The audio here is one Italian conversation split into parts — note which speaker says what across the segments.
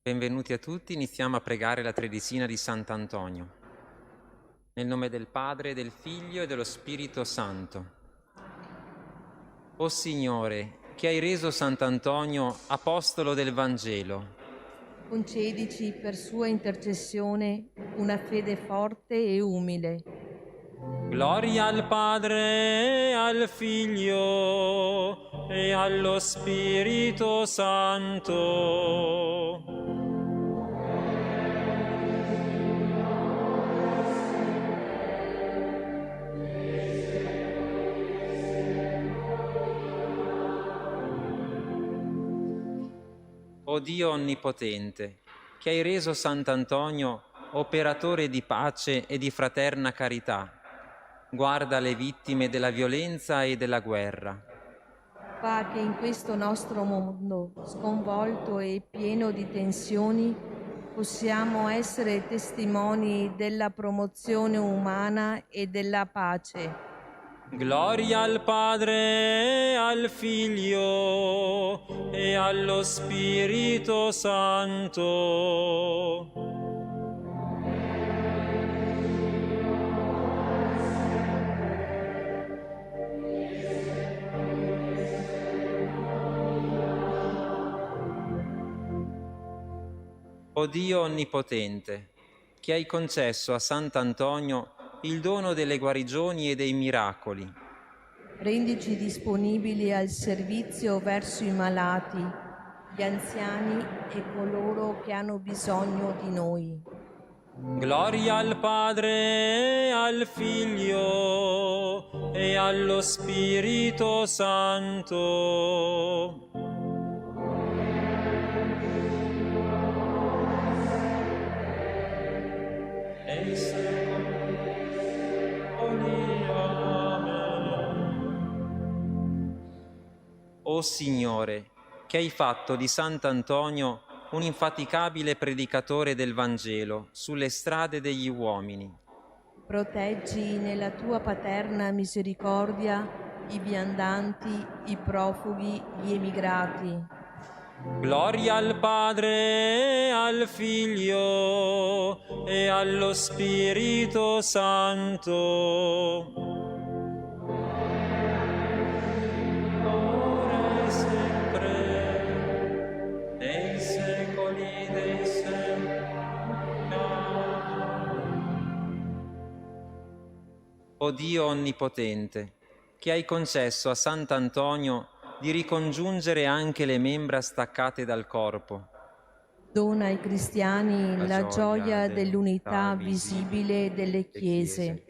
Speaker 1: Benvenuti a tutti, iniziamo a pregare la tredicina di Sant'Antonio. Nel nome del Padre, del Figlio e dello Spirito Santo. O Signore, che hai reso Sant'Antonio apostolo del Vangelo,
Speaker 2: concedici per sua intercessione una fede forte e umile.
Speaker 1: gloria al Padre, al Figlio e allo Spirito Santo. O Dio Onnipotente, che hai reso Sant'Antonio operatore di pace e di fraterna carità, guarda le vittime della violenza e della guerra.
Speaker 2: Fa che in questo nostro mondo sconvolto e pieno di tensioni possiamo essere testimoni della promozione umana e della pace.
Speaker 1: Gloria al Padre, al Figlio e allo Spirito Santo. O Dio Onnipotente, che hai concesso a Sant'Antonio il dono delle guarigioni e dei miracoli,
Speaker 2: Rendici disponibili al servizio verso i malati, gli anziani e coloro che hanno bisogno di noi.
Speaker 1: gloria al Padre, al Figlio e allo Spirito Santo. Nei secoli. O Signore, che hai fatto di Sant'Antonio un infaticabile predicatore del Vangelo sulle strade degli uomini,
Speaker 2: Proteggi nella tua paterna misericordia i viandanti, i profughi, gli emigrati.
Speaker 1: gloria al Padre, al Figlio e allo Spirito Santo. Ora e sempre, nei secoli dei secoli. O Dio Onnipotente, che hai concesso a Sant'Antonio di ricongiungere anche le membra staccate dal corpo,
Speaker 2: Dona ai cristiani la gioia dell'unità
Speaker 1: visibile
Speaker 2: visibile delle chiese.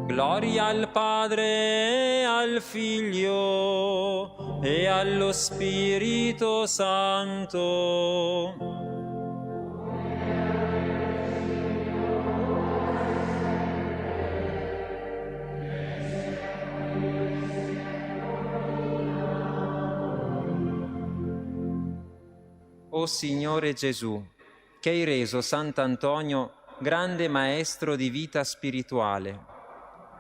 Speaker 1: gloria al Padre, al Figlio e allo Spirito Santo. O Signore Gesù, che hai reso Sant'Antonio grande maestro di vita spirituale,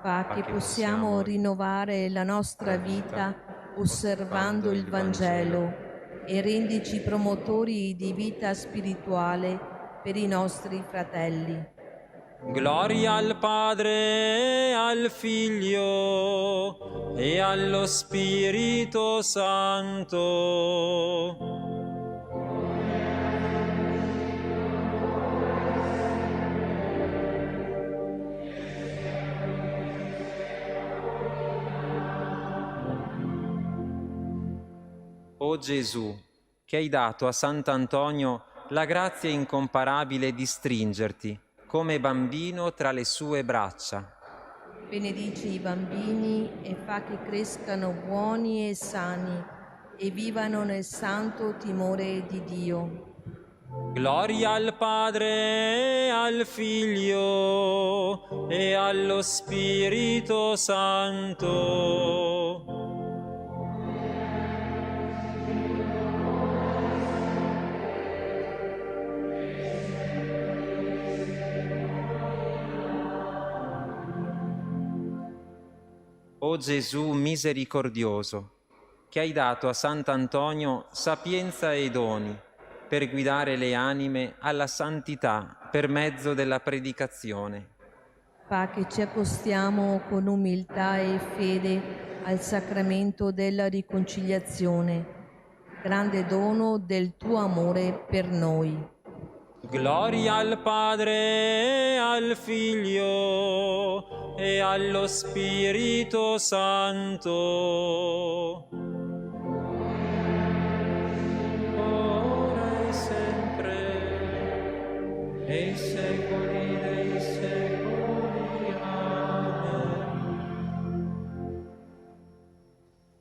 Speaker 2: Fa che possiamo rinnovare la nostra vita osservando il Vangelo e rendici promotori di vita spirituale per i nostri fratelli.
Speaker 1: gloria al Padre, al Figlio e allo Spirito Santo. O Gesù, che hai dato a Sant'Antonio la grazia incomparabile di stringerti come bambino tra le sue braccia.
Speaker 2: Benedici i bambini e fa che crescano buoni e sani e vivano nel santo timore di Dio.
Speaker 1: Gloria al Padre, al Figlio e allo Spirito Santo. O Gesù misericordioso, che hai dato a Sant'Antonio sapienza e doni, per guidare le anime alla santità per mezzo della predicazione.
Speaker 2: Fa che ci accostiamo con umiltà e fede al sacramento della riconciliazione, grande dono del tuo amore per noi.
Speaker 1: Gloria al Padre, al Figlio e allo Spirito Santo. Ora e sempre, nei secoli dei secoli. Amen.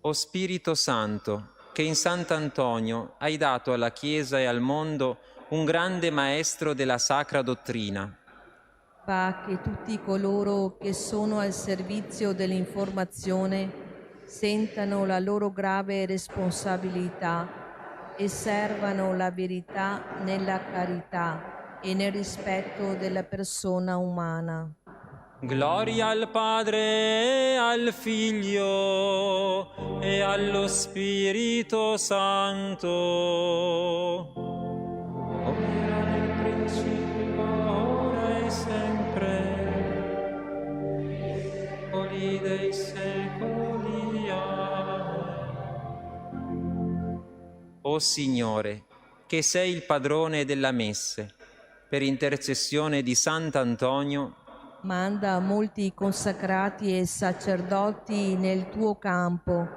Speaker 1: O Spirito Santo, che in Sant'Antonio hai dato alla Chiesa e al mondo un grande maestro della sacra dottrina.
Speaker 2: Fa che tutti coloro che sono al servizio dell'informazione sentano la loro grave responsabilità e servano la verità nella carità e nel rispetto della persona umana.
Speaker 1: Gloria al Padre, al Figlio e allo Spirito Santo. Come era nel principio, ora e sempre, secoli dei secoli. Amen. O Signore, che sei il padrone della messe, per intercessione di Sant'Antonio,
Speaker 2: manda molti consacrati e sacerdoti nel tuo campo,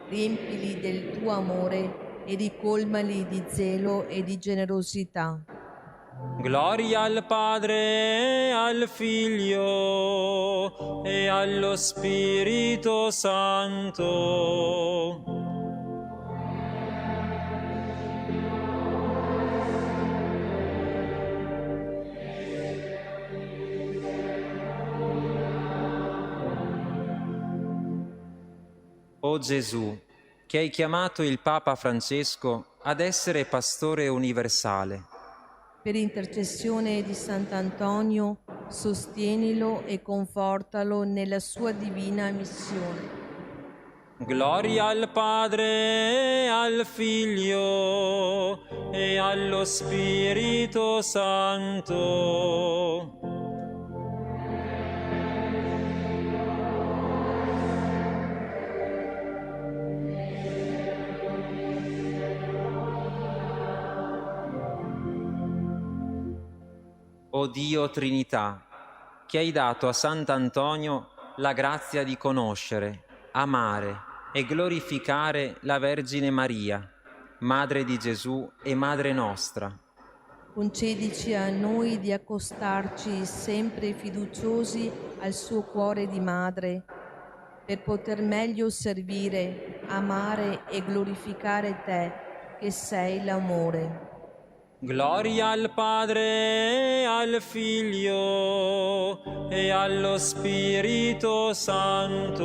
Speaker 2: riempili del tuo amore e ricolmali di zelo e di generosità.
Speaker 1: Gloria al Padre, al Figlio e allo Spirito Santo. O Gesù, che hai chiamato il Papa Francesco ad essere pastore universale,
Speaker 2: Per intercessione di Sant'Antonio, sostienilo e confortalo nella sua divina missione.
Speaker 1: gloria al Padre, al Figlio e allo Spirito Santo. O Dio Trinità, che hai dato a Sant'Antonio la grazia di conoscere, amare e glorificare la Vergine Maria, Madre di Gesù e Madre nostra.
Speaker 2: Concedici a noi di accostarci sempre fiduciosi al suo cuore di madre, per poter meglio servire, amare e glorificare te, che sei l'amore.
Speaker 1: Gloria al Padre, al Figlio e allo Spirito Santo.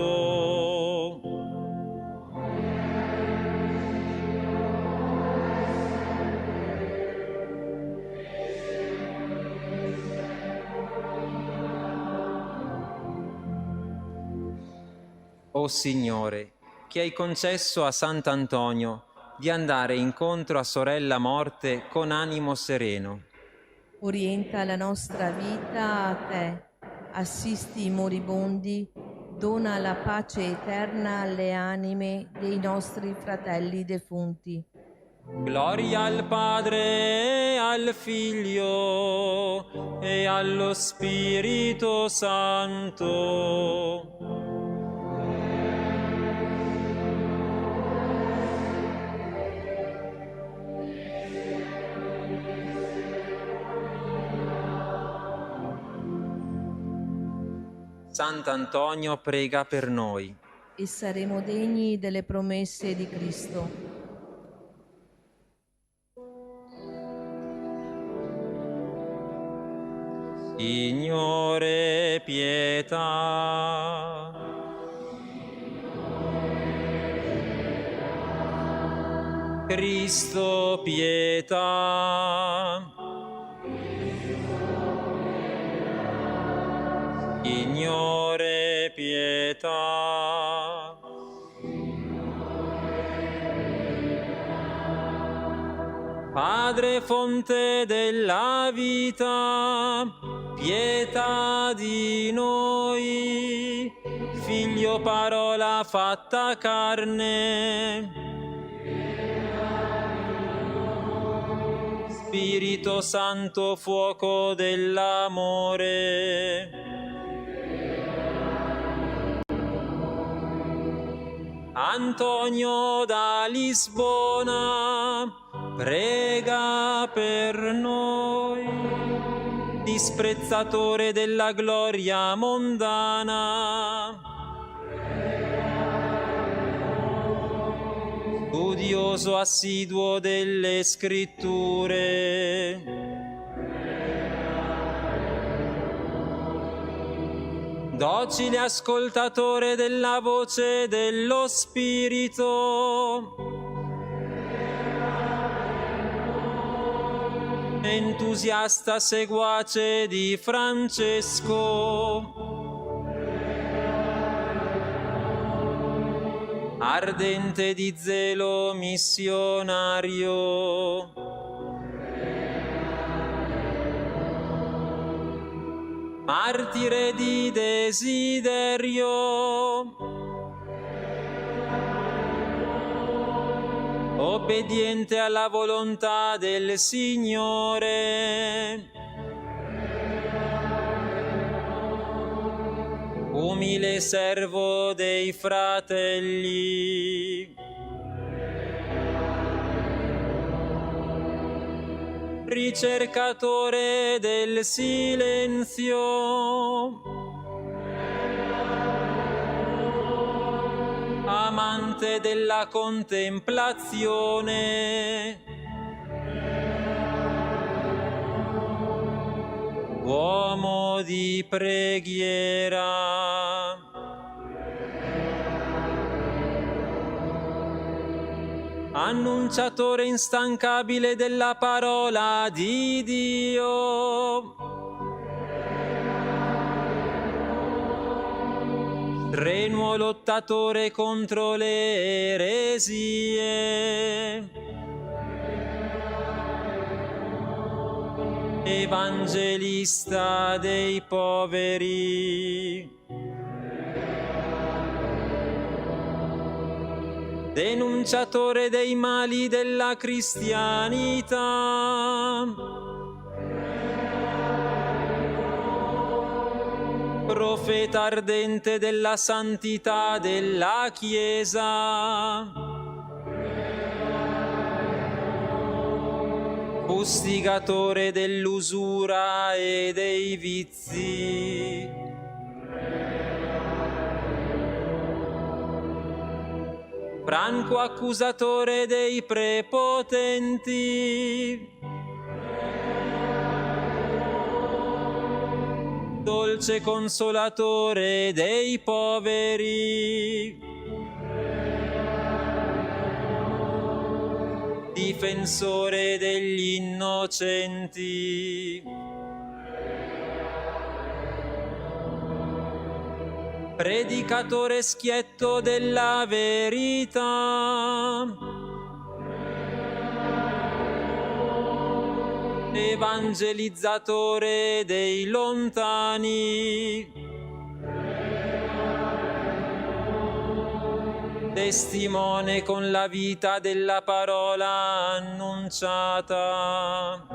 Speaker 1: O Signore, che hai concesso a Sant'Antonio di andare incontro a sorella morte con animo sereno.
Speaker 2: Orienta la nostra vita a te, assisti i moribondi, dona la pace eterna alle anime dei nostri fratelli defunti.
Speaker 1: Gloria al Padre, al Figlio e allo Spirito Santo. Sant'Antonio prega per noi.
Speaker 2: E saremo degni delle promesse di Cristo.
Speaker 1: Signore, pietà. Cristo, pietà. Signore, pietà. Padre Madre fonte della vita, pietà di noi. Figlio parola fatta carne, Spirito Santo fuoco dell'amore. Antonio da Lisbona, prega per noi. Disprezzatore della gloria mondana, studioso assiduo delle scritture, docile ascoltatore della voce dello Spirito, entusiasta seguace di Francesco, ardente di zelo missionario, martire di desiderio, obbediente alla volontà del Signore, umile servo dei fratelli, ricercatore del silenzio, amante della contemplazione, uomo di preghiera, annunciatore instancabile della parola di Dio, strenuo lottatore contro le eresie, evangelista dei poveri, denunciatore dei mali della cristianità, profeta ardente della santità della Chiesa, fustigatore dell'usura e dei vizi, franco accusatore dei prepotenti, dolce consolatore dei poveri, difensore degli innocenti, predicatore schietto della verità, evangelizzatore dei lontani, testimone con la vita della parola annunciata,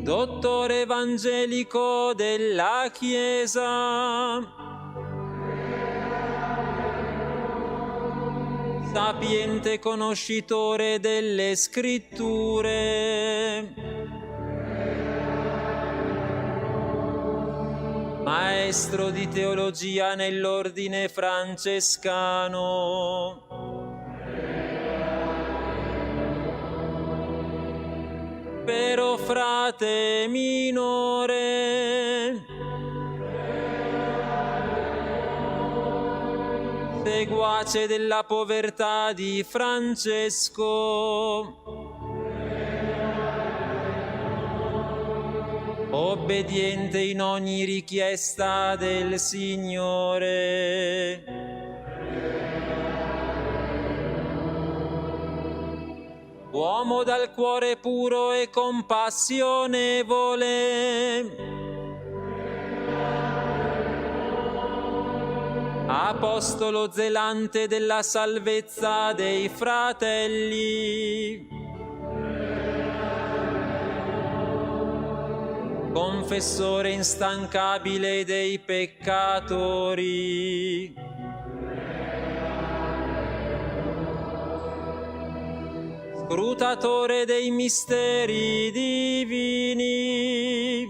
Speaker 1: dottore evangelico della Chiesa, sapiente conoscitore delle scritture, maestro di teologia nell'ordine francescano, però frate minore, seguace della povertà di Francesco, obbediente in ogni richiesta del Signore. uomo dal cuore puro e compassionevole, apostolo zelante della salvezza dei fratelli, confessore instancabile dei peccatori, scrutatore dei misteri divini,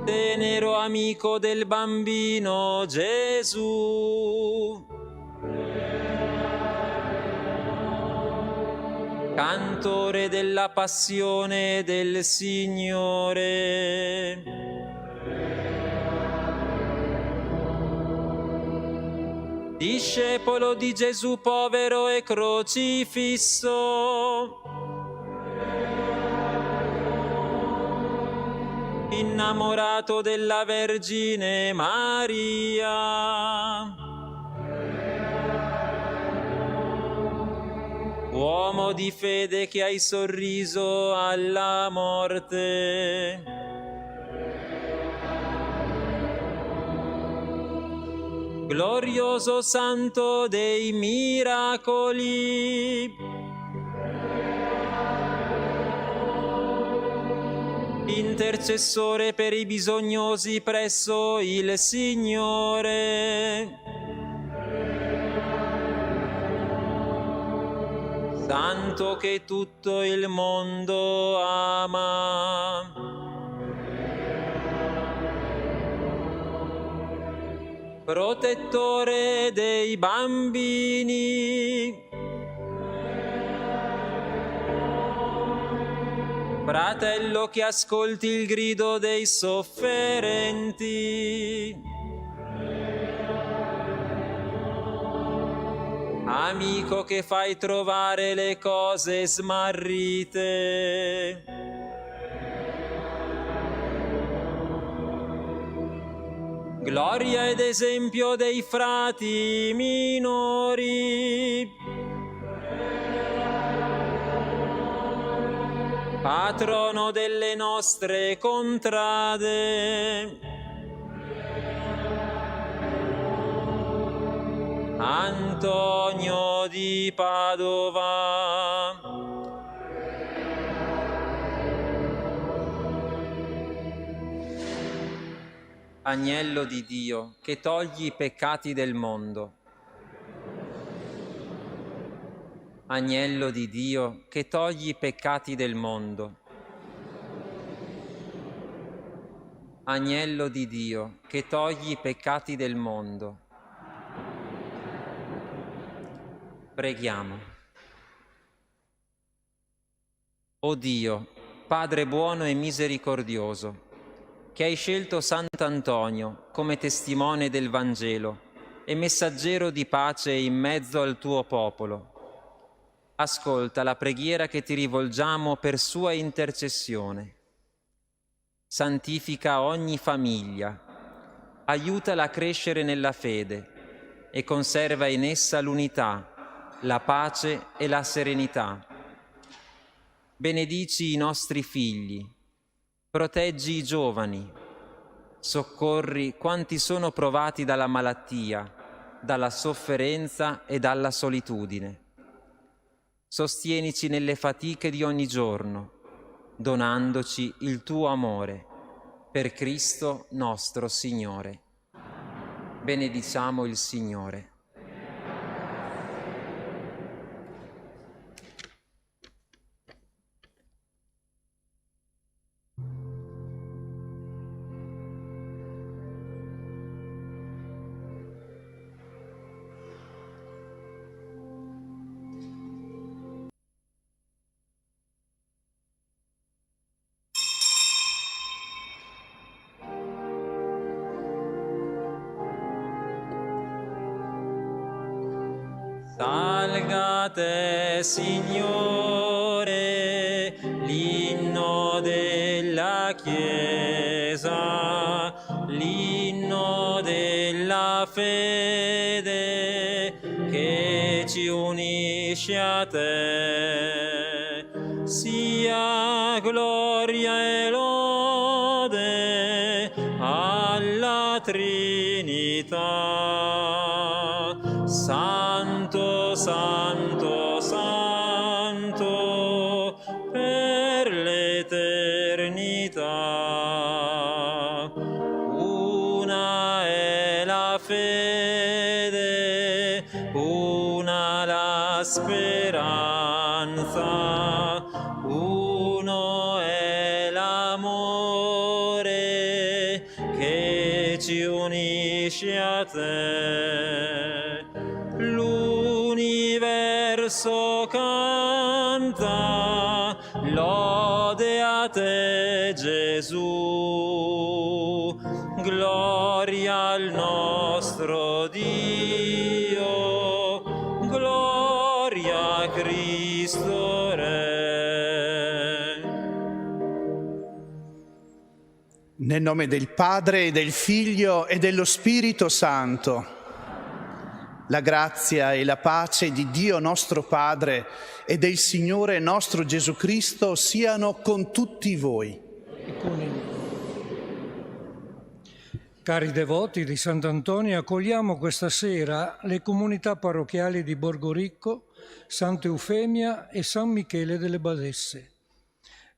Speaker 1: tenero amico del bambino Gesù, cantore della passione del Signore, discepolo di Gesù povero e crocifisso, innamorato della Vergine Maria, uomo di fede che hai sorriso alla morte, glorioso santo dei miracoli, intercessore per i bisognosi presso il Signore, santo che tutto il mondo ama, protettore dei bambini, fratello che ascolti il grido dei sofferenti, amico che fai trovare le cose smarrite, gloria ed esempio dei frati minori, patrono delle nostre contrade, Antonio di Padova. Agnello di Dio, che togli i peccati del mondo. Agnello di Dio, che togli i peccati del mondo. Agnello di Dio, che togli i peccati del mondo. Preghiamo. O Dio, Padre buono e misericordioso, che hai scelto Sant'Antonio come testimone del Vangelo e messaggero di pace in mezzo al tuo popolo, ascolta la preghiera che ti rivolgiamo per sua intercessione. Santifica ogni famiglia, aiutala a crescere nella fede e conserva in essa l'unità, la pace e la serenità. Benedici i nostri figli, proteggi i giovani, soccorri quanti sono provati dalla malattia, dalla sofferenza e dalla solitudine. Sostienici nelle fatiche di ogni giorno, donandoci il tuo amore, per Cristo nostro Signore. Benediciamo il Signore. Salga a te, Signore, l'inno della Chiesa, l'inno della fede che a te, sia gloria e lode alla Trinità. Santo, santo, santo, per l'eternità. Una è la fede, una la speranza, uno è l'amore che ci unisce a te. L'universo canta lode a te, Gesù. Gloria al nostro Dio, gloria a Cristo Re.
Speaker 3: Nel nome del Padre, e del Figlio e dello Spirito Santo, la grazia e la pace di Dio nostro Padre e del Signore nostro Gesù Cristo siano con tutti voi.
Speaker 4: Cari devoti di Sant'Antonio, accogliamo questa sera le comunità parrocchiali di Borgoricco, Santa Eufemia e San Michele delle Badesse,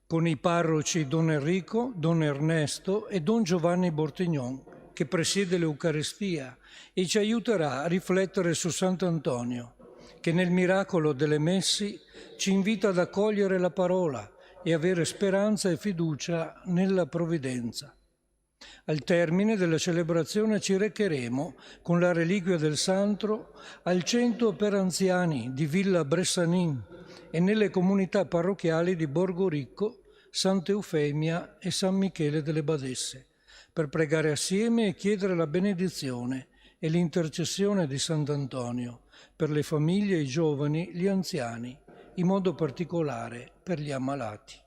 Speaker 4: con i parroci Don Enrico, Don Ernesto e Don Giovanni Bortignon, che presiede l'Eucaristia e ci aiuterà a riflettere su Sant'Antonio, che nel miracolo delle messi ci invita ad accogliere la parola e avere speranza e fiducia nella provvidenza. Al termine della celebrazione ci recheremo con la reliquia del santo al centro per anziani di Villa Bressanin e nelle comunità parrocchiali di Borgoricco, Santa Eufemia e San Michele delle Badesse, per pregare assieme e chiedere la benedizione e l'intercessione di Sant'Antonio per le famiglie, i giovani, gli anziani, in modo particolare per gli ammalati.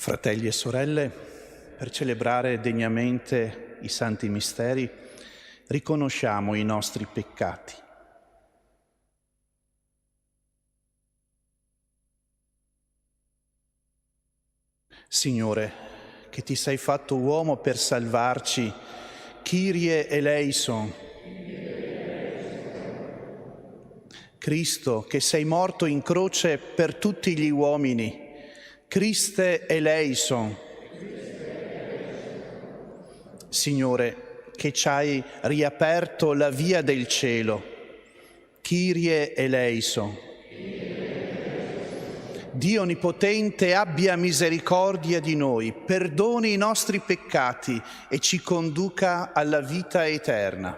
Speaker 3: Fratelli e sorelle, per celebrare degnamente i santi misteri, riconosciamo i nostri peccati. Signore, che ti sei fatto uomo per salvarci, Kyrie eleison. Cristo, che sei morto in croce per tutti gli uomini, Christe eleison. Signore, che ci hai riaperto la via del cielo, Kyrie eleison. Dio Onnipotente abbia misericordia di noi, perdoni i nostri peccati e ci conduca alla vita eterna.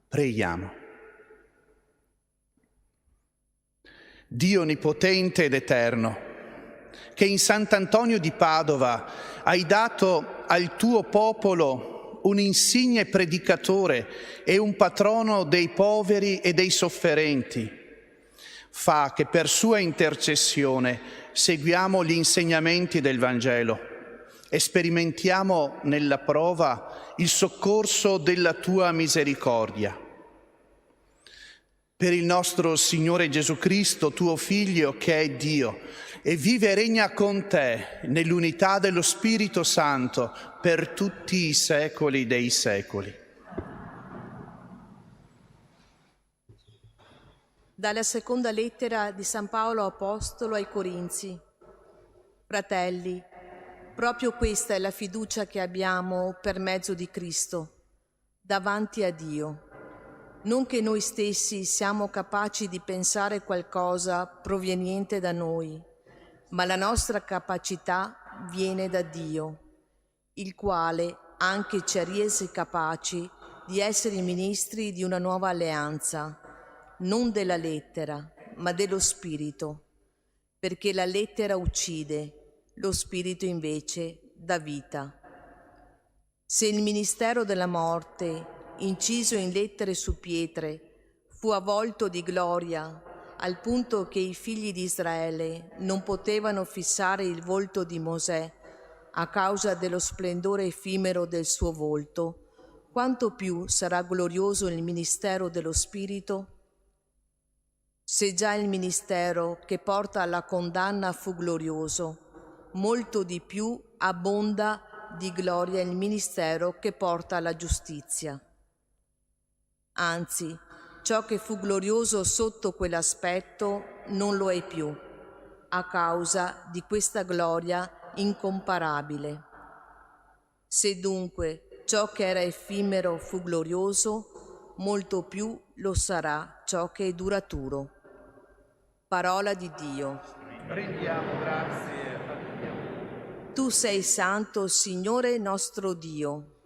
Speaker 3: Preghiamo. Dio Onnipotente ed Eterno, che in Sant'Antonio di Padova hai dato al tuo popolo un insigne predicatore e un patrono dei poveri e dei sofferenti, fa che per sua intercessione seguiamo gli insegnamenti del Vangelo e sperimentiamo nella prova il soccorso della tua misericordia. Per il nostro Signore Gesù Cristo, tuo Figlio, che è Dio, e vive e regna con te nell'unità dello Spirito Santo per tutti i secoli dei secoli.
Speaker 2: Dalla seconda lettera di San Paolo Apostolo ai Corinzi. Fratelli, proprio questa è la fiducia che abbiamo per mezzo di Cristo, davanti a Dio. Non che noi stessi siamo capaci di pensare qualcosa proveniente da noi, ma la nostra capacità viene da Dio, il quale anche ci ha resi capaci di essere ministri di una nuova alleanza, non della lettera, ma dello Spirito, perché la lettera uccide, lo Spirito invece dà vita. Se il ministero della morte, inciso in lettere su pietre, fu avvolto di gloria, al punto che i figli di Israele non potevano fissare il volto di Mosè a causa dello splendore effimero del suo volto, quanto più sarà glorioso il ministero dello Spirito? Se già il ministero che porta alla condanna fu glorioso, molto di più abbonda di gloria il ministero che porta alla giustizia. Anzi, ciò che fu glorioso sotto quell'aspetto non lo è più, a causa di questa gloria incomparabile. Se dunque ciò che era effimero fu glorioso, molto più lo sarà ciò che è duraturo. Parola di Dio.
Speaker 3: Rendiamo grazie a Dio.
Speaker 2: Tu sei santo, Signore nostro Dio.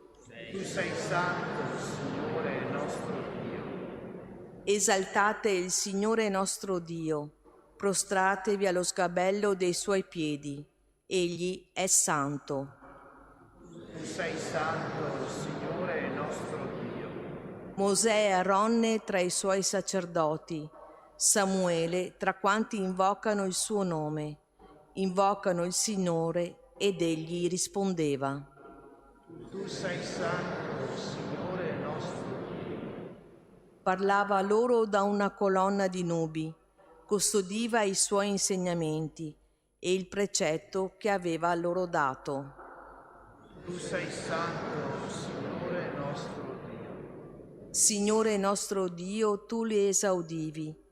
Speaker 3: Tu sei santo, Signore nostro Dio.
Speaker 2: Esaltate il Signore nostro Dio, prostratevi allo sgabello dei suoi piedi. Egli è santo.
Speaker 3: Tu sei santo, Signore nostro Dio.
Speaker 2: Mosè e Aronne tra i suoi sacerdoti, Samuele tra quanti invocano il suo nome, invocano il Signore ed egli rispondeva.
Speaker 3: Tu sei santo, Signore nostro Dio.
Speaker 2: Parlava loro da una colonna di nubi, custodiva i suoi insegnamenti e il precetto che aveva loro dato.
Speaker 3: Tu sei santo, Signore nostro Dio.
Speaker 2: Signore nostro Dio, tu li esaudivi.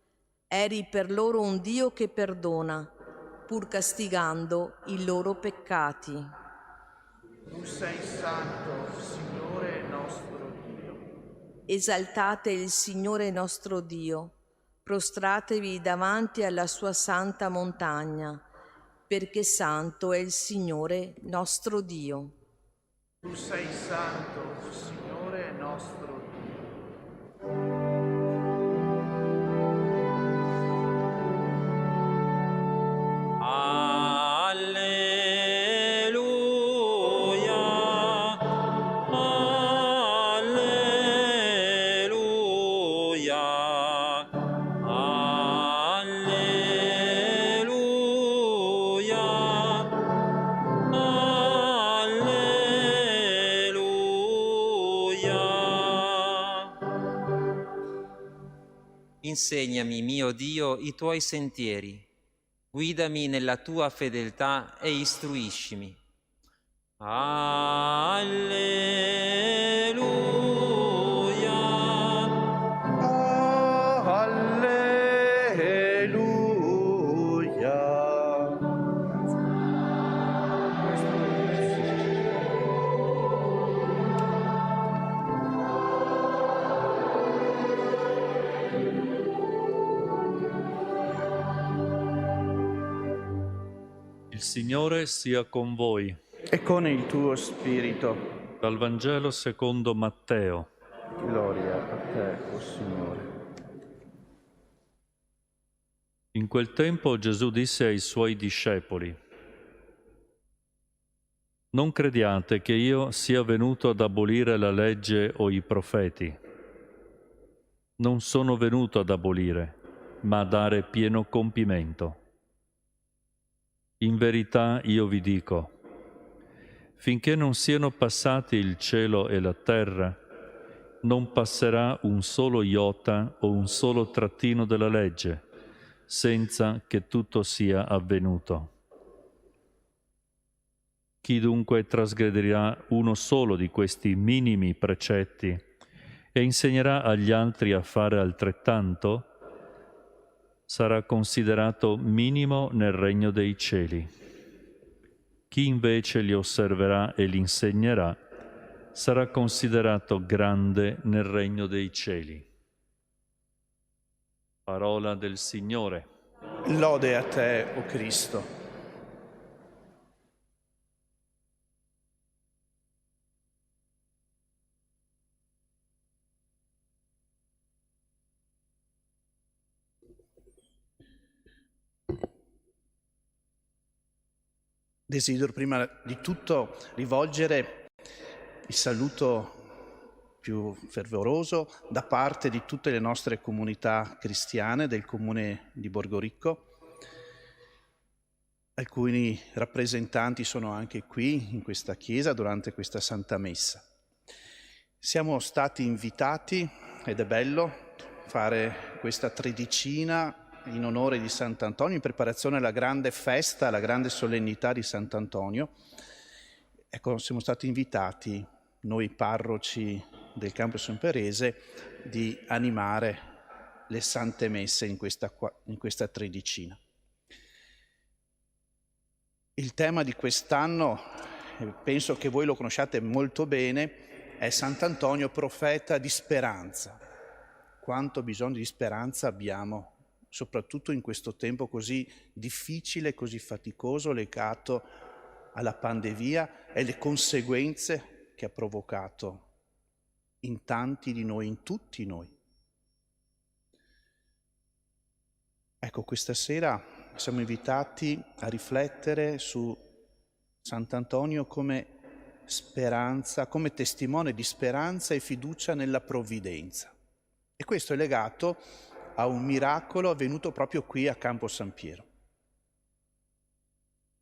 Speaker 2: Eri per loro un Dio che perdona, pur castigando i loro peccati.
Speaker 3: Tu sei santo, Signore nostro Dio.
Speaker 2: Esaltate il Signore nostro Dio, prostratevi davanti alla sua santa montagna, perché santo è il Signore nostro Dio.
Speaker 3: Tu sei santo, Signore nostro Dio.
Speaker 1: Insegnami, mio Dio, i tuoi sentieri, guidami nella tua fedeltà e istruiscimi. Alleluia.
Speaker 3: Alleluia.
Speaker 5: Il Signore sia con voi.
Speaker 3: E con il tuo spirito.
Speaker 5: Dal Vangelo secondo Matteo.
Speaker 3: Gloria a te, o Signore.
Speaker 5: In quel tempo Gesù disse ai suoi discepoli: Non crediate che io sia venuto ad abolire la legge o i profeti. Non sono venuto ad abolire, ma a dare pieno compimento. In verità io vi dico, finché non siano passati il cielo e la terra, non passerà un solo iota o un solo trattino della legge, senza che tutto sia avvenuto. Chi dunque trasgredirà uno solo di questi minimi precetti e insegnerà agli altri a fare altrettanto, sarà considerato minimo nel regno dei cieli. Chi invece li osserverà e li insegnerà sarà considerato grande nel regno dei cieli. Parola del Signore.
Speaker 3: Lode a te, o Cristo. Desidero prima di tutto rivolgere il saluto più fervoroso da parte di tutte le nostre comunità cristiane del comune di Borgoricco. Alcuni rappresentanti sono anche qui in questa chiesa durante questa Santa Messa. Siamo stati invitati, ed è bello, fare questa tredicina in onore di Sant'Antonio, in preparazione alla grande festa, alla grande solennità di Sant'Antonio. Ecco, siamo stati invitati, noi parroci del Campo Semperese, di animare le Sante Messe in questa tredicina. Il tema di quest'anno, penso che voi lo conosciate molto bene, è Sant'Antonio, profeta di speranza. Quanto bisogno di speranza abbiamo, soprattutto in questo tempo così difficile, così faticoso, legato alla pandemia e le conseguenze che ha provocato in tanti di noi, in tutti noi. Ecco, questa sera siamo invitati a riflettere su Sant'Antonio come speranza, come testimone di speranza e fiducia nella provvidenza. E questo è legato a un miracolo avvenuto proprio qui a Campo San Piero.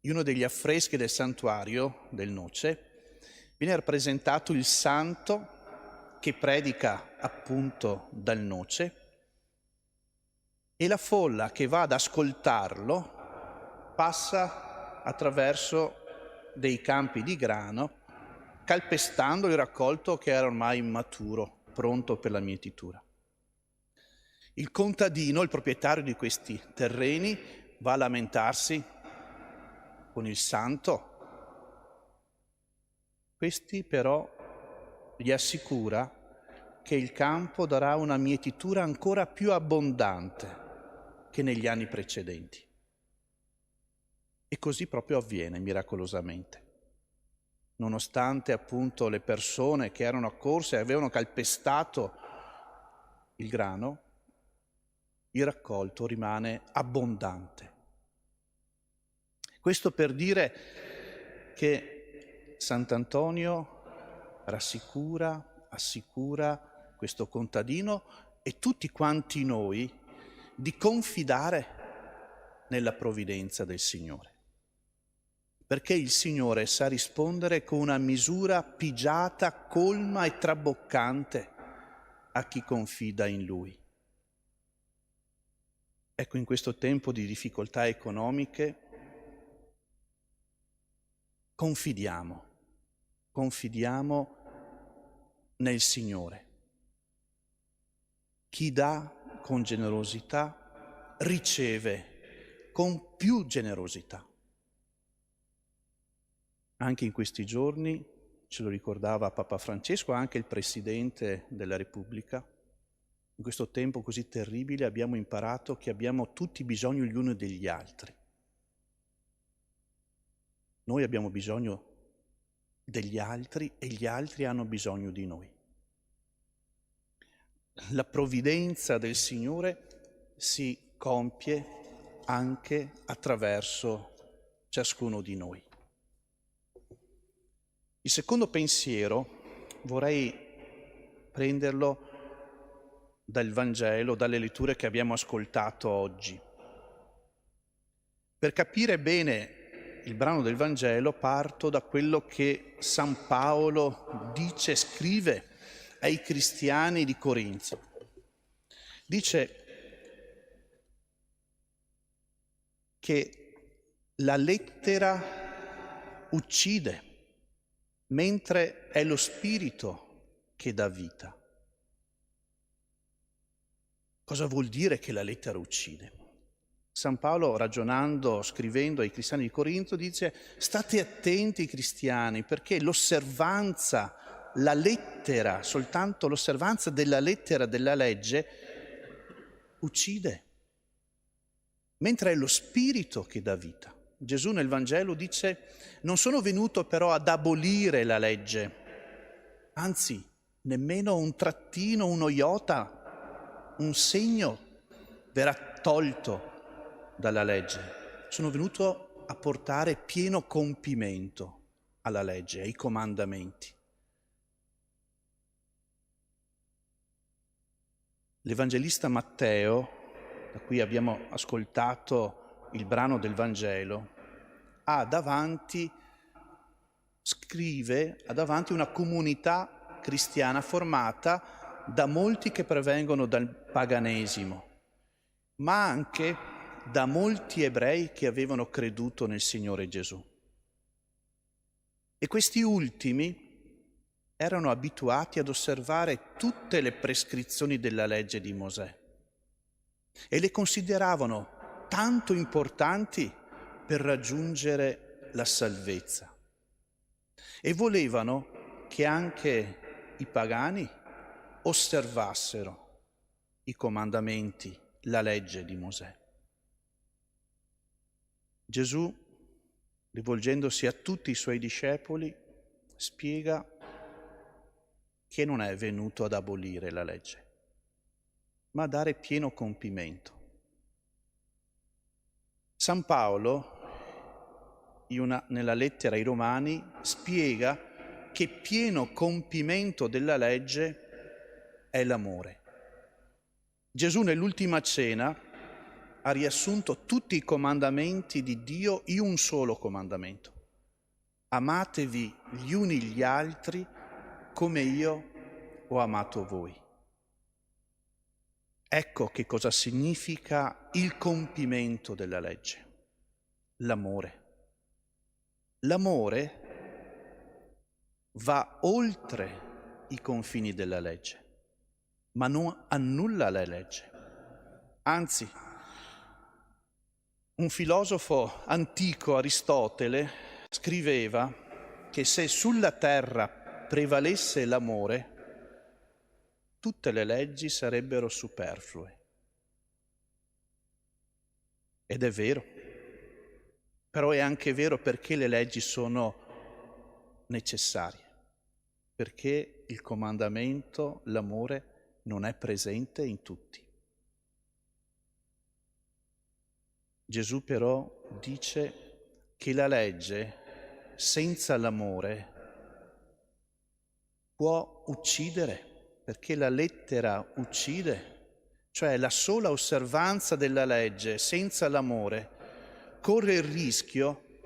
Speaker 3: In uno degli affreschi del santuario del Noce viene rappresentato il santo che predica appunto dal Noce, e la folla che va ad ascoltarlo passa attraverso dei campi di grano, calpestando il raccolto che era ormai immaturo, pronto per la mietitura. Il contadino, il proprietario di questi terreni, va a lamentarsi con il santo. Questi però gli assicura che il campo darà una mietitura ancora più abbondante che negli anni precedenti. E così proprio avviene miracolosamente. Nonostante appunto le persone che erano accorse e avevano calpestato il grano, il raccolto rimane abbondante. Questo per dire che Sant'Antonio assicura questo contadino e tutti quanti noi di confidare nella provvidenza del Signore. Perché il Signore sa rispondere con una misura pigiata, colma e traboccante a chi confida in Lui. Ecco, in questo tempo di difficoltà economiche, confidiamo nel Signore. Chi dà con generosità riceve con più generosità. Anche in questi giorni, ce lo ricordava Papa Francesco, anche il Presidente della Repubblica, in questo tempo così terribile abbiamo imparato che abbiamo tutti bisogno gli uni degli altri. Noi abbiamo bisogno degli altri e gli altri hanno bisogno di noi. La provvidenza del Signore si compie anche attraverso ciascuno di noi. Il secondo pensiero vorrei prenderlo dal Vangelo, dalle letture che abbiamo ascoltato oggi. Per capire bene il brano del Vangelo parto da quello che San Paolo scrive ai cristiani di Corinzo. Dice che la lettera uccide, mentre è lo spirito che dà vita. Cosa vuol dire che la lettera uccide? San Paolo, ragionando, scrivendo ai cristiani di Corinto, dice: state attenti cristiani, perché l'osservanza, la lettera, soltanto l'osservanza della lettera della legge uccide, mentre è lo spirito che dà vita. Gesù nel Vangelo dice: non sono venuto però ad abolire la legge, anzi, nemmeno un trattino, uno iota, un segno verrà tolto dalla legge. Sono venuto a portare pieno compimento alla legge, ai comandamenti. L'Evangelista Matteo, da cui abbiamo ascoltato il brano del Vangelo, ha davanti una comunità cristiana formata da molti che provengono dal paganesimo, ma anche da molti ebrei che avevano creduto nel Signore Gesù. E questi ultimi erano abituati ad osservare tutte le prescrizioni della legge di Mosè e le consideravano tanto importanti per raggiungere la salvezza. E volevano che anche i pagani osservassero i comandamenti, la legge di Mosè. Gesù, rivolgendosi a tutti i suoi discepoli, spiega che non è venuto ad abolire la legge, ma a dare pieno compimento. San Paolo, nella lettera ai Romani, spiega che pieno compimento della legge è l'amore. Gesù nell'ultima cena ha riassunto tutti i comandamenti di Dio in un solo comandamento. Amatevi gli uni gli altri come io ho amato voi. Ecco che cosa significa il compimento della legge, l'amore. L'amore va oltre i confini della legge, ma non annulla la legge. Anzi, un filosofo antico, Aristotele, scriveva che se sulla terra prevalesse l'amore, tutte le leggi sarebbero superflue. Ed è vero. Però è anche vero perché le leggi sono necessarie, perché il comandamento, l'amore, non è presente in tutti. Gesù però dice che la legge senza l'amore può uccidere, perché la lettera uccide, cioè la sola osservanza della legge senza l'amore corre il rischio,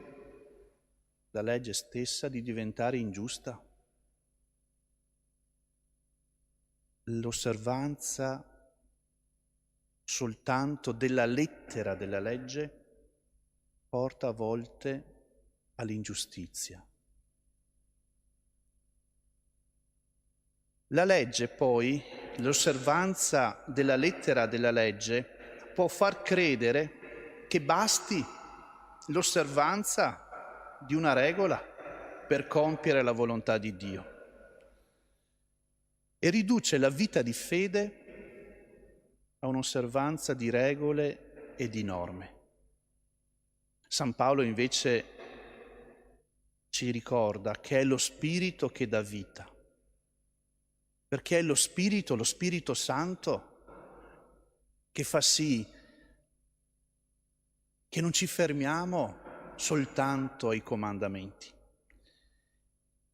Speaker 3: la legge stessa, di diventare ingiusta. L'osservanza soltanto della lettera della legge porta a volte all'ingiustizia. La legge poi, l'osservanza della lettera della legge può far credere che basti l'osservanza di una regola per compiere la volontà di Dio e riduce la vita di fede a un'osservanza di regole e di norme. San Paolo invece ci ricorda che è lo Spirito che dà vita, perché è lo Spirito Santo, che fa sì che non ci fermiamo soltanto ai comandamenti,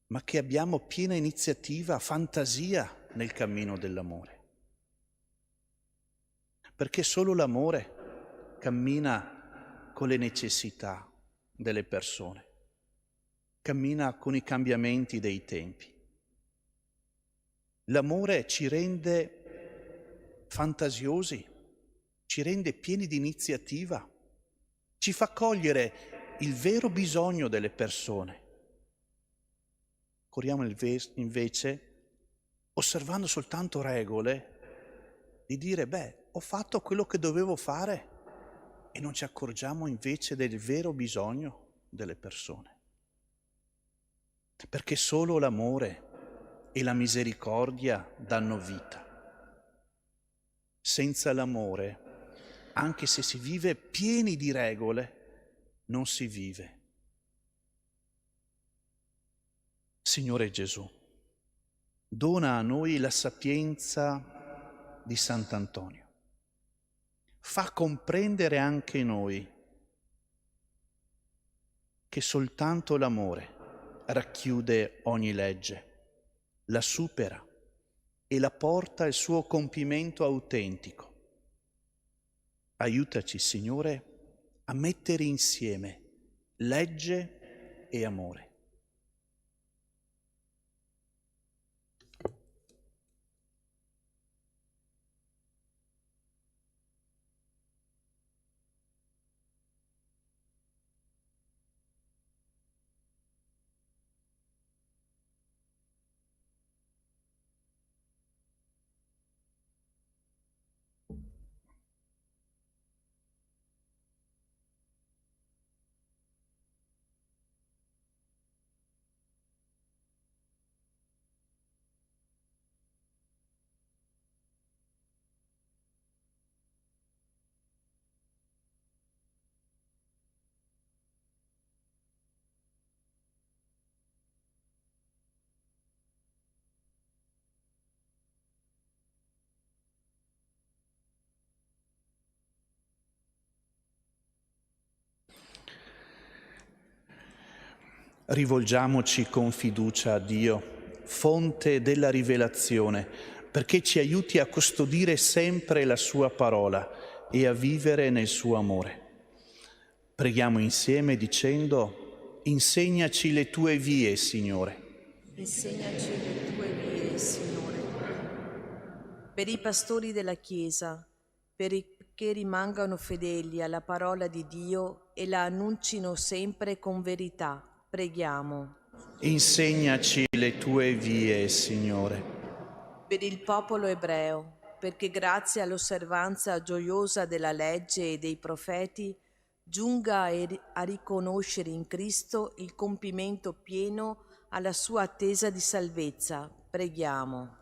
Speaker 3: ma che abbiamo piena iniziativa, fantasia nel cammino dell'amore. Perché solo l'amore cammina con le necessità delle persone, cammina con i cambiamenti dei tempi. L'amore ci rende fantasiosi, ci rende pieni di iniziativa, ci fa cogliere il vero bisogno delle persone. Corriamo invece, osservando soltanto regole, di dire, ho fatto quello che dovevo fare e non ci accorgiamo invece del vero bisogno delle persone. Perché solo l'amore e la misericordia danno vita. Senza l'amore, anche se si vive pieni di regole, non si vive. Signore Gesù, dona a noi la sapienza di Sant'Antonio. Fa comprendere anche noi che soltanto l'amore racchiude ogni legge, la supera e la porta al suo compimento autentico. Aiutaci, Signore, a mettere insieme legge e amore. Rivolgiamoci con fiducia a Dio, fonte della rivelazione, perché ci aiuti a custodire sempre la sua parola e a vivere nel suo amore. Preghiamo insieme dicendo: insegnaci le tue vie, Signore.
Speaker 2: Insegnaci le tue vie, Signore. Per i pastori della Chiesa, perché rimangano fedeli alla parola di Dio e la annuncino sempre con verità, preghiamo.
Speaker 3: Insegnaci le tue vie, Signore.
Speaker 2: Per il popolo ebreo, perché grazie all'osservanza gioiosa della legge e dei profeti giunga a riconoscere in Cristo il compimento pieno alla sua attesa di salvezza, preghiamo.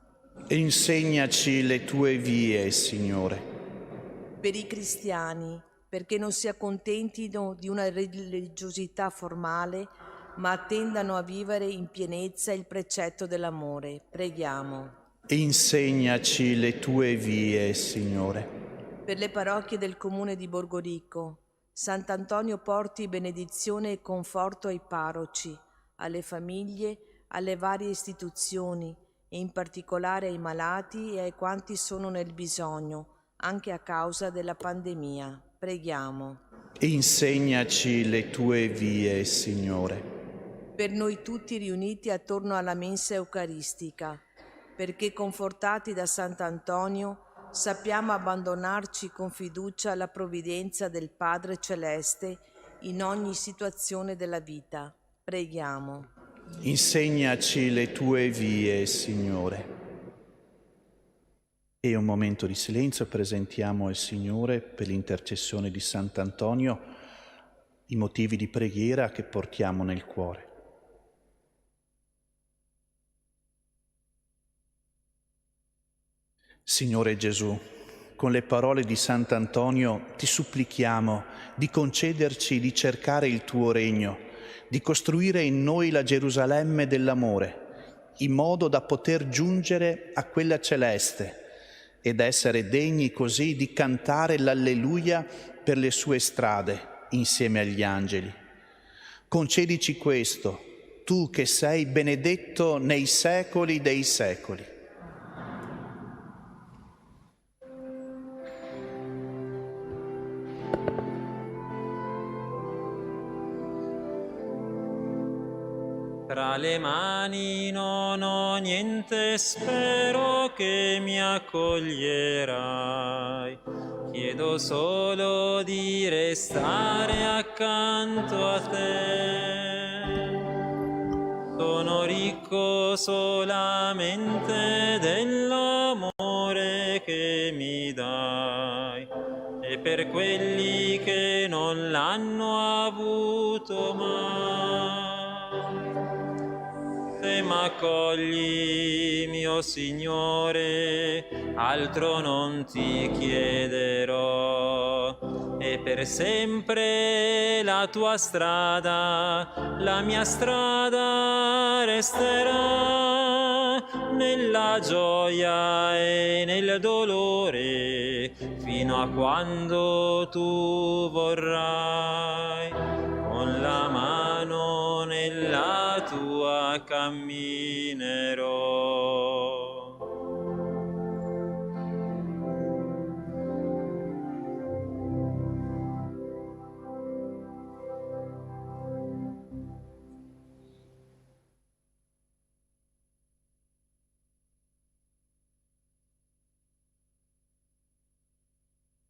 Speaker 3: Insegnaci le tue vie, Signore.
Speaker 2: Per i cristiani, perché non si accontentino di una religiosità formale, ma attendano a vivere in pienezza il precetto dell'amore, preghiamo.
Speaker 3: Insegnaci le tue vie, Signore.
Speaker 2: Per le parrocchie del comune di Borgoricco, Sant'Antonio porti benedizione e conforto ai parroci, alle famiglie, alle varie istituzioni e in particolare ai malati e ai quanti sono nel bisogno, anche a causa della pandemia. Preghiamo.
Speaker 3: Insegnaci le tue vie, Signore.
Speaker 2: Per noi tutti riuniti attorno alla mensa eucaristica, perché confortati da Sant'Antonio sappiamo abbandonarci con fiducia alla provvidenza del Padre Celeste in ogni situazione della vita. Preghiamo.
Speaker 3: Insegnaci le tue vie, Signore. E un momento di silenzio presentiamo al Signore, per l'intercessione di Sant'Antonio, i motivi di preghiera che portiamo nel cuore. Signore Gesù, con le parole di Sant'Antonio ti supplichiamo di concederci di cercare il tuo regno, di costruire in noi la Gerusalemme dell'amore, in modo da poter giungere a quella celeste ed essere degni così di cantare l'Alleluia per le sue strade insieme agli angeli. Concedici questo, tu che sei benedetto nei secoli dei secoli.
Speaker 1: Tra le mani non ho niente, spero che mi accoglierai. Chiedo solo di restare accanto a te. Sono ricco solamente dell'amore che mi dai, e per quelli che non l'hanno avuto mai. Se m'accogli, mio Signore, altro non ti chiederò, e per sempre la tua strada, la mia strada resterà, nella gioia e nel dolore, fino a quando tu vorrai, con la mano nella tua camminerò.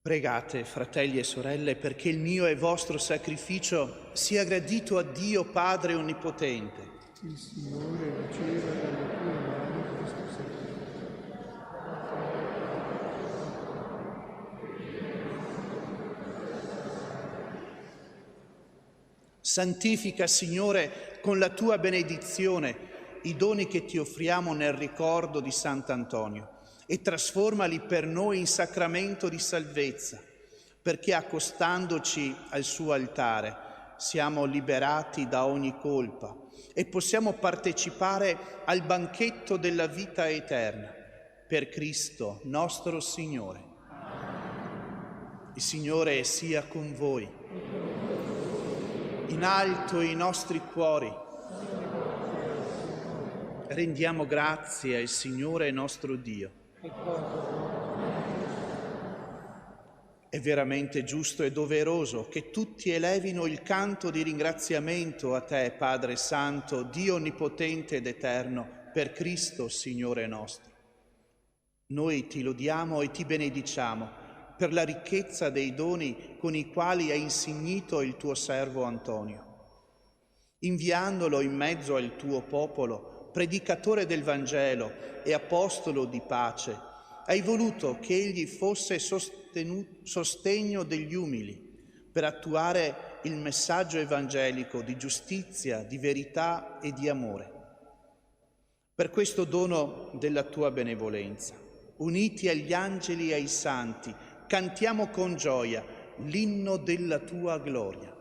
Speaker 3: Pregate, fratelli e sorelle, perché il mio e vostro sacrificio sia gradito a Dio Padre Onnipotente.
Speaker 6: Il Signore riceva dalle tue mani questo sacrificio.
Speaker 3: Santifica, Signore, con la tua benedizione i doni che ti offriamo nel ricordo di Sant'Antonio e trasformali per noi in sacramento di salvezza, perché accostandoci al suo altare siamo liberati da ogni colpa e possiamo partecipare al banchetto della vita eterna, per Cristo nostro Signore. Il Signore sia con voi. In alto i nostri cuori, Rendiamo grazie al Signore nostro Dio. È veramente giusto e doveroso che tutti elevino il canto di ringraziamento a te, Padre Santo, Dio Onnipotente ed Eterno, per Cristo, Signore nostro. Noi ti lodiamo e ti benediciamo per la ricchezza dei doni con i quali hai insignito il tuo servo Antonio. Inviandolo in mezzo al tuo popolo, predicatore del Vangelo e apostolo di pace, hai voluto che egli fosse sostegno degli umili per attuare il messaggio evangelico di giustizia, di verità e di amore. Per questo dono della tua benevolenza, uniti agli angeli e ai santi, cantiamo con gioia l'inno della tua gloria.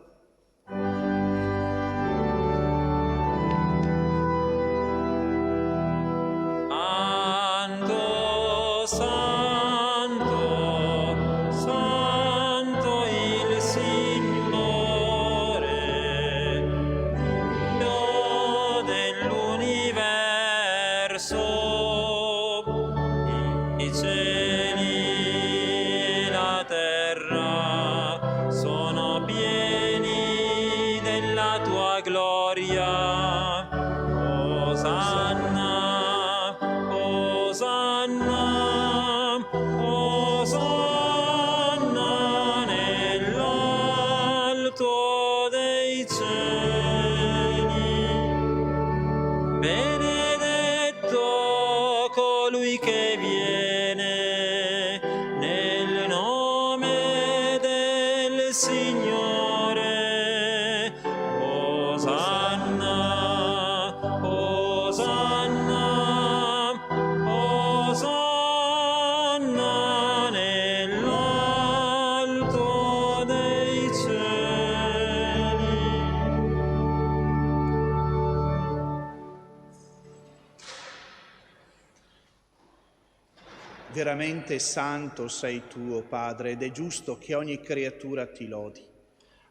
Speaker 3: Veramente santo sei tu, o Padre, ed è giusto che ogni creatura ti lodi.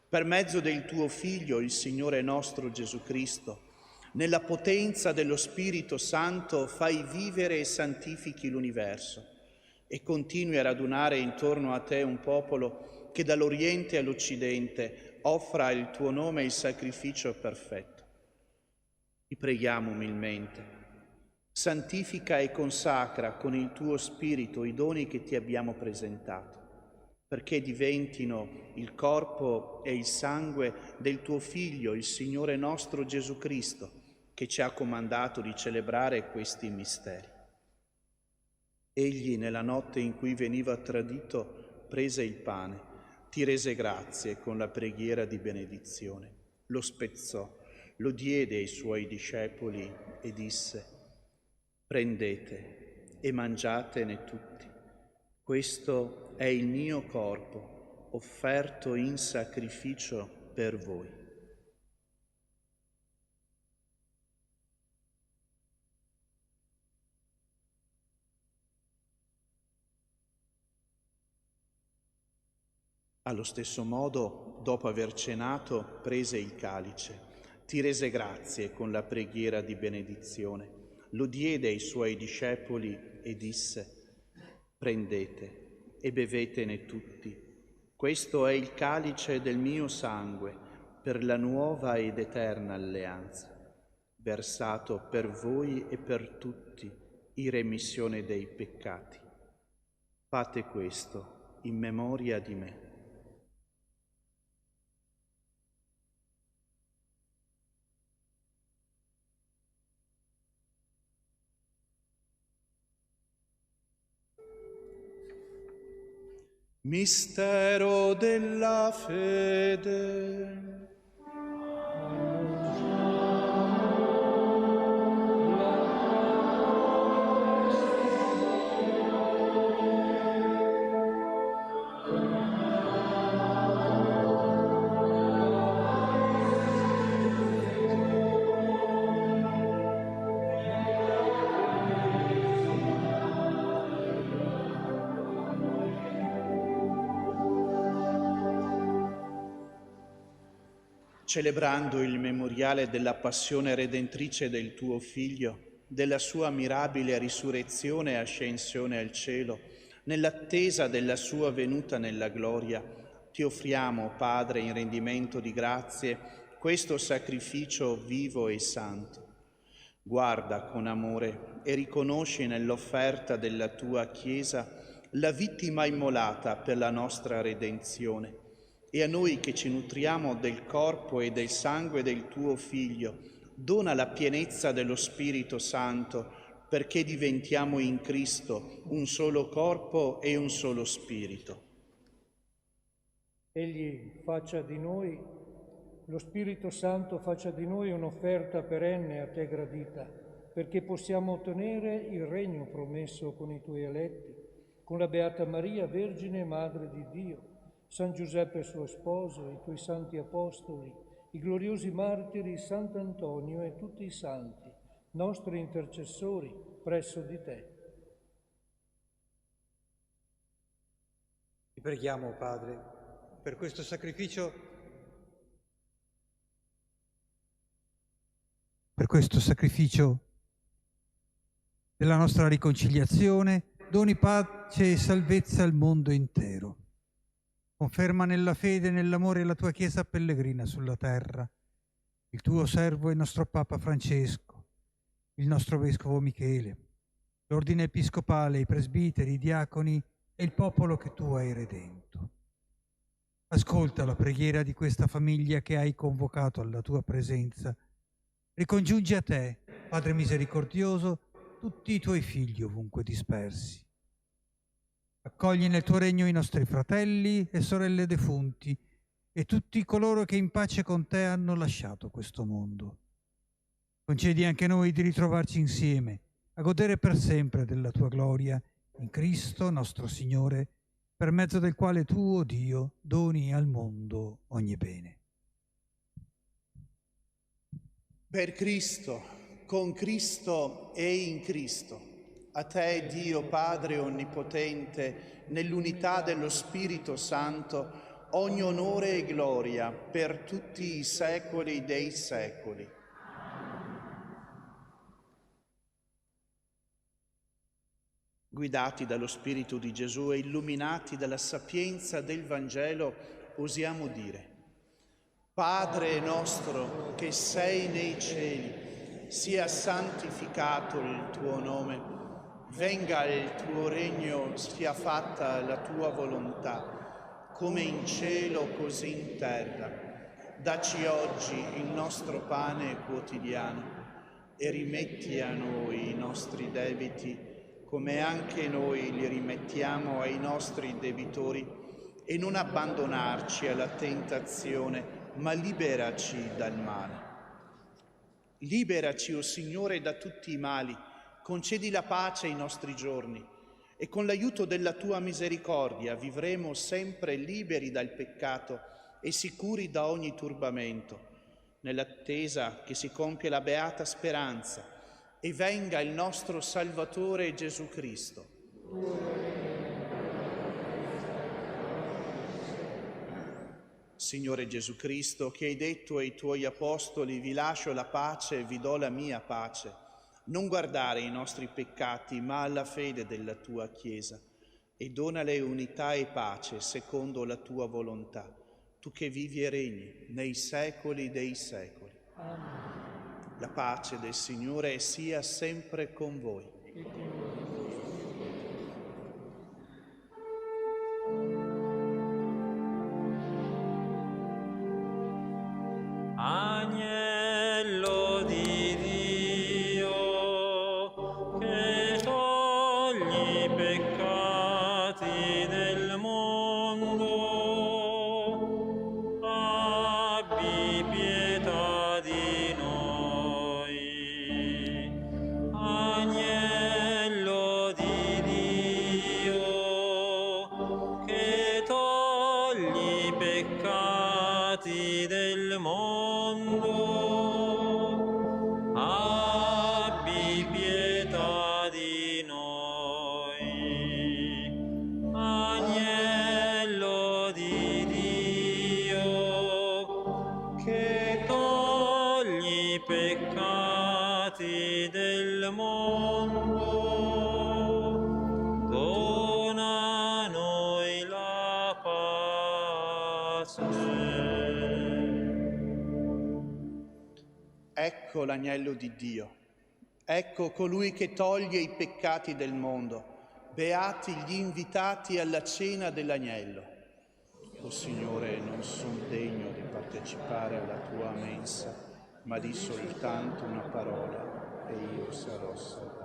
Speaker 3: Per mezzo del tuo Figlio, il Signore nostro Gesù Cristo, nella potenza dello Spirito Santo fai vivere e santifichi l'universo e continui a radunare intorno a te un popolo che dall'Oriente all'Occidente offra al tuo nome il sacrificio perfetto. Ti preghiamo umilmente. Santifica e consacra con il tuo Spirito i doni che ti abbiamo presentato, perché diventino il corpo e il sangue del tuo Figlio, il Signore nostro Gesù Cristo, che ci ha comandato di celebrare questi misteri. Egli, nella notte in cui veniva tradito, prese il pane, ti rese grazie con la preghiera di benedizione, lo spezzò, lo diede ai suoi discepoli e disse: prendete e mangiatene tutti. Questo è il mio corpo, offerto in sacrificio per voi. Allo stesso modo, dopo aver cenato, prese il calice, ti rese grazie con la preghiera di benedizione, lo diede ai suoi discepoli e disse: prendete e bevetene tutti. Questo è il calice del mio sangue per la nuova ed eterna alleanza, versato per voi e per tutti in remissione dei peccati. Fate questo in memoria di me. Mistero della fede. Celebrando il memoriale della passione redentrice del tuo Figlio, della sua mirabile risurrezione e ascensione al cielo, nell'attesa della sua venuta nella gloria, ti offriamo, Padre, in rendimento di grazie, questo sacrificio vivo e santo. Guarda con amore e riconosci nell'offerta della tua Chiesa la vittima immolata per la nostra redenzione, e a noi che ci nutriamo del corpo e del sangue del tuo Figlio, dona la pienezza dello Spirito Santo, perché diventiamo in Cristo un solo corpo e un solo spirito.
Speaker 4: Egli faccia di noi, lo Spirito Santo faccia di noi un'offerta perenne a te gradita, perché possiamo ottenere il regno promesso con i tuoi eletti, con la Beata Maria, Vergine e Madre di Dio, San Giuseppe suo sposo, i tuoi santi apostoli, i gloriosi martiri, Sant'Antonio e tutti i santi, nostri intercessori presso di te.
Speaker 7: Ti preghiamo, Padre, per questo sacrificio della nostra riconciliazione, doni pace e salvezza al mondo intero. Conferma nella fede e nell'amore la tua Chiesa pellegrina sulla terra, il tuo servo e il nostro Papa Francesco, il nostro Vescovo Michele, l'ordine episcopale, i presbiteri, i diaconi e il popolo che tu hai redento. Ascolta la preghiera di questa famiglia che hai convocato alla tua presenza. Ricongiungi a te, Padre misericordioso, tutti i tuoi figli ovunque dispersi. Accogli nel tuo regno i nostri fratelli e sorelle defunti e tutti coloro che in pace con te hanno lasciato questo mondo. Concedi anche noi di ritrovarci insieme, a godere per sempre della tua gloria, in Cristo nostro Signore, per mezzo del quale tu, o Dio, doni al mondo ogni bene.
Speaker 3: Per Cristo, con Cristo e in Cristo, a te, Dio Padre Onnipotente, nell'unità dello Spirito Santo, ogni onore e gloria per tutti i secoli dei secoli. Guidati dallo Spirito di Gesù e illuminati dalla sapienza del Vangelo, osiamo dire: Padre nostro che sei nei cieli, sia santificato il tuo nome. Venga il tuo regno, sia fatta la tua volontà, come in cielo così in terra. Dacci oggi il nostro pane quotidiano e rimetti a noi i nostri debiti, come anche noi li rimettiamo ai nostri debitori, e non abbandonarci alla tentazione, ma liberaci dal male. Liberaci, o Signore, da tutti i mali. Concedi la pace ai nostri giorni e con l'aiuto della tua misericordia vivremo sempre liberi dal peccato e sicuri da ogni turbamento, nell'attesa che si compia la beata speranza e venga il nostro Salvatore Gesù Cristo. Signore Gesù Cristo, che hai detto ai tuoi apostoli: vi lascio la pace e vi do la mia pace, non guardare i nostri peccati, ma alla fede della tua Chiesa, e donale unità e pace secondo la tua volontà, tu che vivi e regni nei secoli dei secoli. Amen. La pace del Signore sia sempre con voi.
Speaker 1: Agnello di Dio, che togli i peccati del mondo, abbi pietà di noi. Agnello di Dio, che togli i peccati del mondo, abbi pietà di noi. Agnello di Dio, che togli i peccati del mondo, dona a noi la pace.
Speaker 3: Ecco l'agnello di Dio, ecco colui che toglie i peccati del mondo. Beati gli invitati alla cena dell'agnello. O Signore, non sono degno di partecipare alla tua mensa, ma di soltanto una parola e io sarò salvato.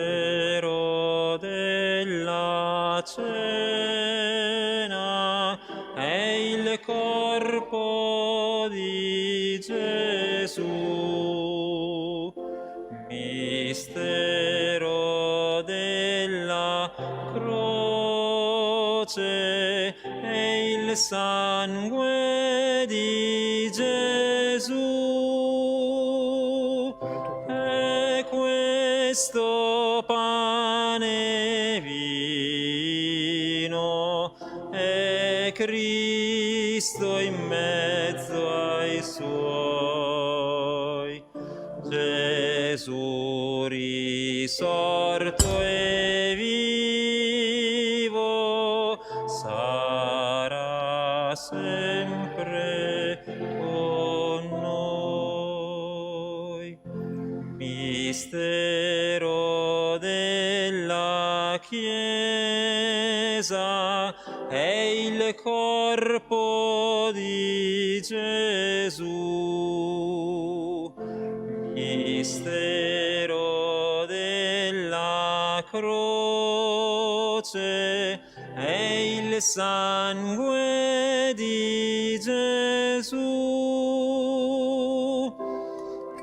Speaker 1: Mistero della cena è il corpo di Gesù. Mistero della croce è il sangue di Gesù. Questo pane e vino è Cristo in mezzo ai suoi. Gesù risorto e vivo sarà sempre con noi. Mistero della Chiesa è il corpo di Gesù. Mistero della croce è il sangue di Gesù.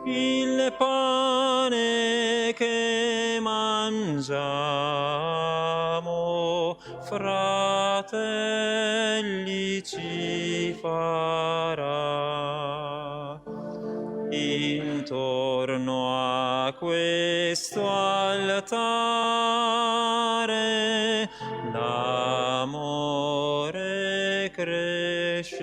Speaker 1: Il pane che mangiamo, fratelli, ci farà. Intorno a questo altare l'amore crescerà.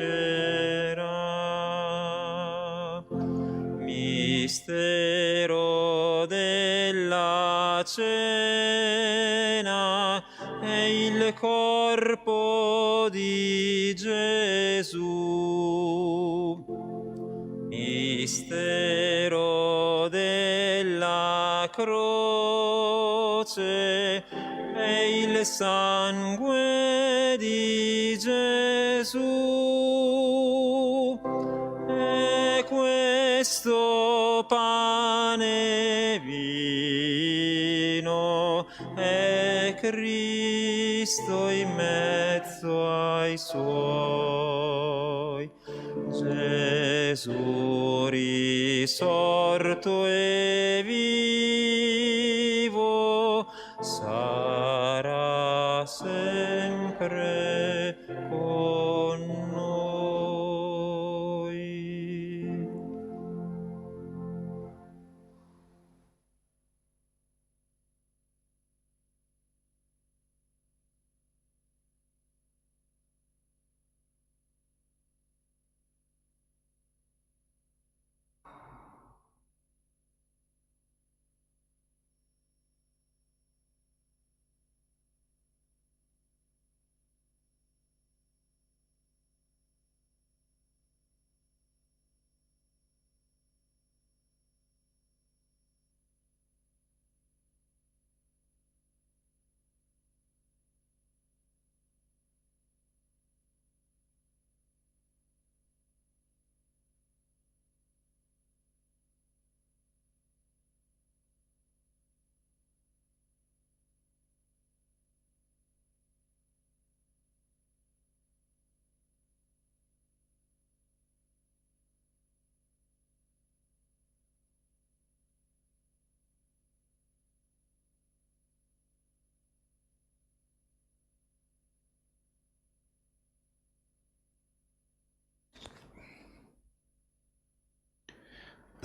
Speaker 1: Mistero della cena è il corpo di Gesù. Mistero della croce è il sangue di Gesù. E questo pane e vino è Cristo in mezzo ai suoi. Gesù risorto e vivo sarà sempre con noi.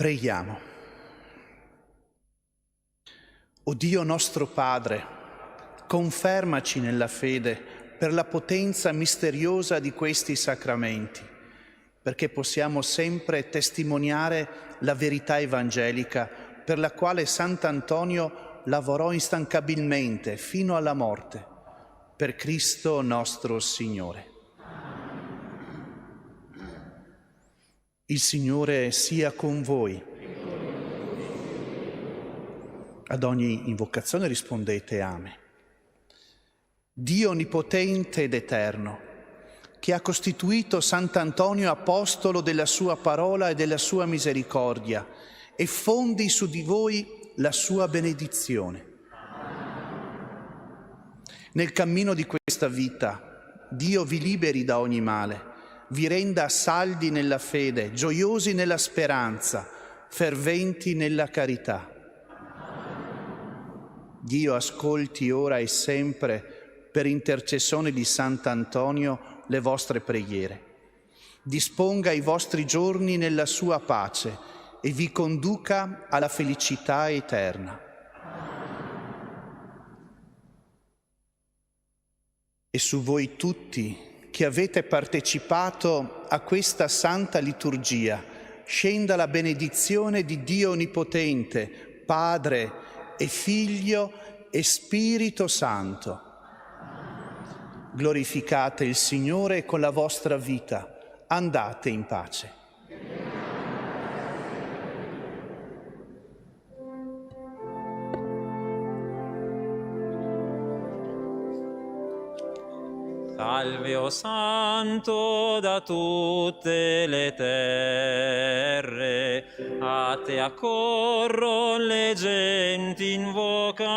Speaker 3: Preghiamo. O Dio nostro Padre, confermaci nella fede per la potenza misteriosa di questi sacramenti, perché possiamo sempre testimoniare la verità evangelica per la quale Sant'Antonio lavorò instancabilmente fino alla morte, per Cristo nostro Signore. Il Signore sia con voi. Ad ogni invocazione rispondete Amen. Dio onnipotente ed eterno, che ha costituito Sant'Antonio apostolo della sua parola e della sua misericordia, e fondi su di voi la sua benedizione. Nel cammino di questa vita, Dio vi liberi da ogni male, vi renda saldi nella fede, gioiosi nella speranza, ferventi nella carità. Dio ascolti ora e sempre, per intercessione di Sant'Antonio, le vostre preghiere. Disponga i vostri giorni nella sua pace e vi conduca alla felicità eterna. E su voi tutti che avete partecipato a questa santa liturgia, scenda la benedizione di Dio Onnipotente, Padre e Figlio e Spirito Santo. Glorificate il Signore con la vostra vita. Andate in pace.
Speaker 1: Salve, o Santo, da tutte le terre, a te accorron le genti invocando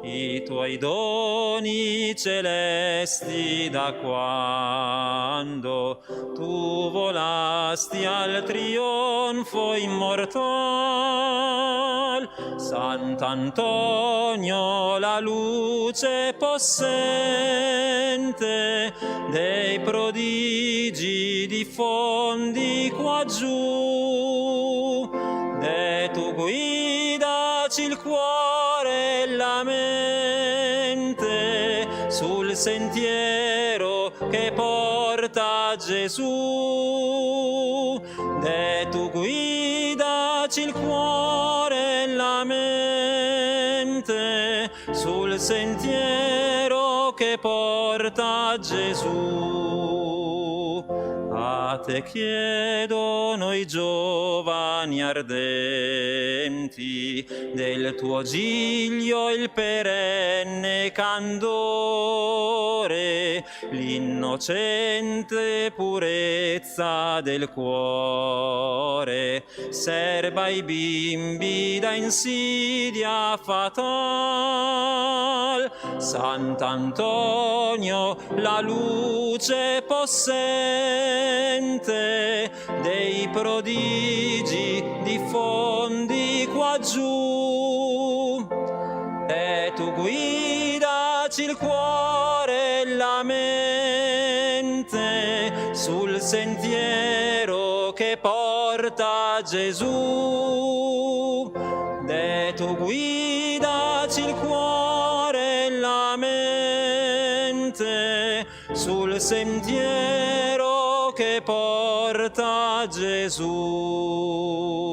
Speaker 1: i tuoi doni celesti, da quando tu volasti al trionfo immortal. Sant'Antonio, la luce possente dei prodigi diffondi qua giù, de tu guidaci il cuore e la mente sul sentiero che porta a Gesù, de tu guidaci il cuore e la mente sul sentiero che porta a Gesù. A te chiedono i giovani ardenti del tuo giglio il perenne candore, l'innocente purezza del cuore, serba i bimbi da insidia fatal. Sant'Antonio, la luce possente dei prodigi diffondi qua giù, e tu guidaci il cuore e la mente sul sentiero che porta a Gesù, e tu guidaci il cuore e la mente sul sentiero che porta a Gesù.